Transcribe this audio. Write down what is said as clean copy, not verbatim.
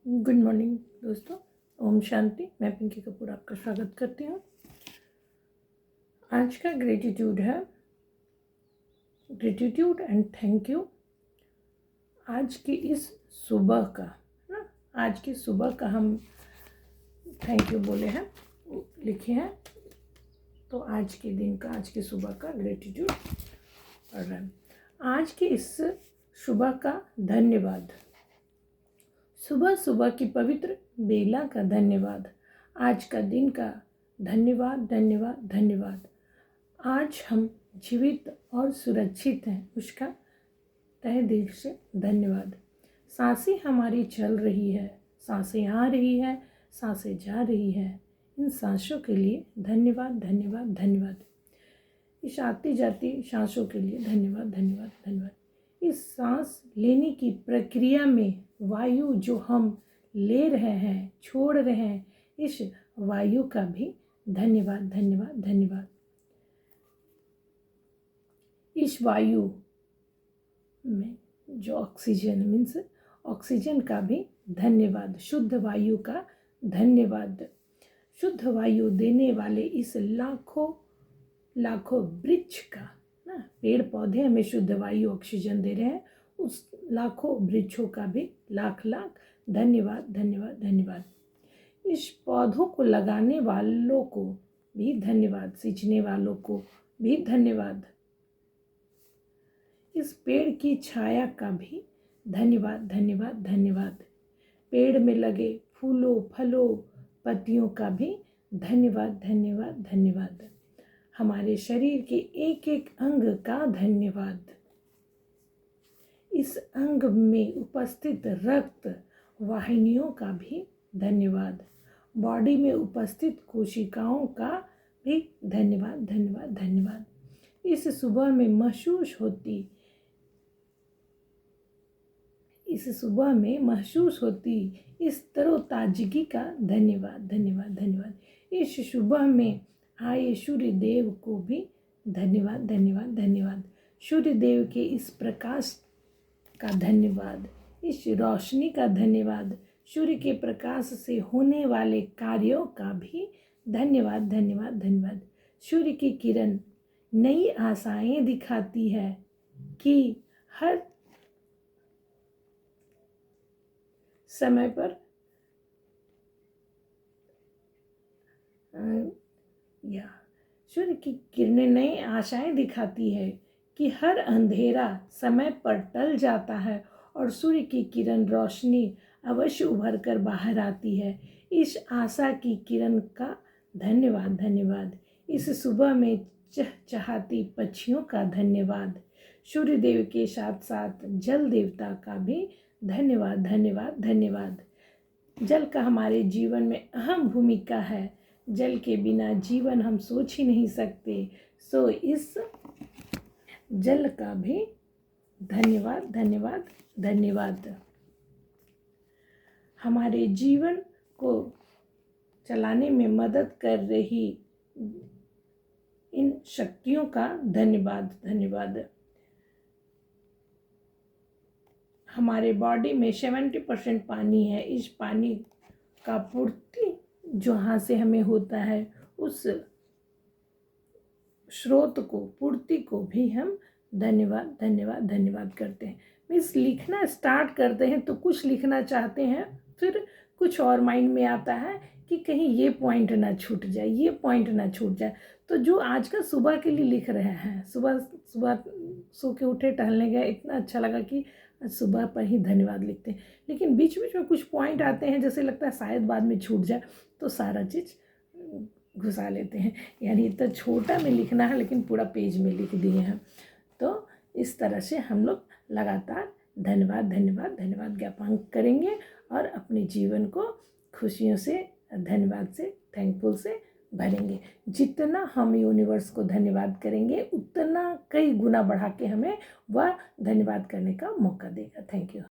Good morning दोस्तों। ओम शांति। मैं पिंकी कपूर आपका स्वागत करती हूँ। आज का ग्रेटिट्यूड है ग्रेटिट्यूड एंड थैंक यू। आज की इस सुबह का ना, आज की सुबह का हम थैंक यू बोले हैं, लिखे हैं। तो आज के दिन का, आज की सुबह का ग्रेटिट्यूड पढ़ रहे हैं। आज की इस सुबह का धन्यवाद। सुबह सुबह की पवित्र बेला का धन्यवाद। आज का दिन का धन्यवाद धन्यवाद धन्यवाद। आज हम जीवित और सुरक्षित हैं, उसका तहे दिल से धन्यवाद। सांसें हमारी चल रही है, सांसें आ रही है, सांसें जा रही है। इन सांसों के लिए धन्यवाद धन्यवाद धन्यवाद। इस आती जाती सांसों के लिए धन्यवाद धन्यवाद धन्यवाद। इस सांस लेने की प्रक्रिया में वायु जो हम ले रहे हैं, छोड़ रहे हैं, इस वायु का भी धन्यवाद धन्यवाद धन्यवाद। इस वायु में जो ऑक्सीजन मीन्स ऑक्सीजन का भी धन्यवाद, शुद्ध वायु का धन्यवाद। शुद्ध वायु देने वाले इस लाखों लाखों वृक्ष का ना, पेड़ पौधे हमें शुद्ध वायु ऑक्सीजन दे रहे हैं, उस लाखों वृक्षों का भी लाख लाख धन्यवाद धन्यवाद धन्यवाद। इस पौधों को लगाने वालों को भी धन्यवाद, सींचने वालों को भी धन्यवाद। इस पेड़ की छाया का भी धन्यवाद धन्यवाद धन्यवाद। पेड़ में लगे फूलों फलों पत्तियों का भी धन्यवाद धन्यवाद धन्यवाद। हमारे शरीर के एक एक अंग का धन्यवाद। इस अंग में उपस्थित रक्त वाहिनियों का भी धन्यवाद। बॉडी में उपस्थित कोशिकाओं का भी धन्यवाद धन्यवाद धन्यवाद। इस सुबह में महसूस होती इस तरोताजगी का धन्यवाद धन्यवाद धन्यवाद। इस सुबह में आए सूर्य देव को भी धन्यवाद धन्यवाद धन्यवाद। सूर्य देव के इस प्रकाश का धन्यवाद, इस रोशनी का धन्यवाद। सूर्य के प्रकाश से होने वाले कार्यों का भी धन्यवाद धन्यवाद धन्यवाद। सूर्य की किरण नई आशाएं दिखाती है कि हर समय पर सूर्य की किरणें नई आशाएं दिखाती है कि हर अंधेरा समय पर टल जाता है और सूर्य की किरण रोशनी अवश्य उभर कर बाहर आती है। इस आशा की किरण का धन्यवाद धन्यवाद। इस सुबह में चहचहाती पक्षियों का धन्यवाद। सूर्य देव के साथ साथ जल देवता का भी धन्यवाद धन्यवाद धन्यवाद। जल का हमारे जीवन में अहम भूमिका है। जल के बिना जीवन हम सोच ही नहीं सकते। सो इस जल का भी धन्यवाद धन्यवाद धन्यवाद। हमारे जीवन को चलाने में मदद कर रही इन शक्तियों का धन्यवाद धन्यवाद। हमारे बॉडी में 70% पानी है। इस पानी का पूर्ति जहाँ से हमें होता है, उस स्रोत को, पूर्ति को भी हम धन्यवाद धन्यवाद धन्यवाद करते हैं। मीन्स लिखना स्टार्ट करते हैं तो कुछ लिखना चाहते हैं, फिर कुछ और माइंड में आता है कि कहीं ये पॉइंट ना छूट जाए, ये पॉइंट ना छूट जाए। तो जो आज का सुबह के लिए लिख रहे हैं, सुबह सुबह सो के उठे, टहलने गए, इतना अच्छा लगा कि सुबह पर ही धन्यवाद लिखते हैं। लेकिन बीच बीच में कुछ पॉइंट आते हैं, जैसे लगता है शायद बाद में छूट जाए, तो सारा चीज़ घुसा लेते हैं। यानी इतना छोटा में लिखना है लेकिन पूरा पेज में लिख दिए हैं। तो इस तरह से हम लोग लगातार धन्यवाद धन्यवाद धन्यवाद ज्ञापन करेंगे और अपने जीवन को खुशियों से, धन्यवाद से, थैंकफुल से भरेंगे। जितना हम यूनिवर्स को धन्यवाद करेंगे उतना कई गुना बढ़ा के हमें वह धन्यवाद करने का मौका देगा। Thank you.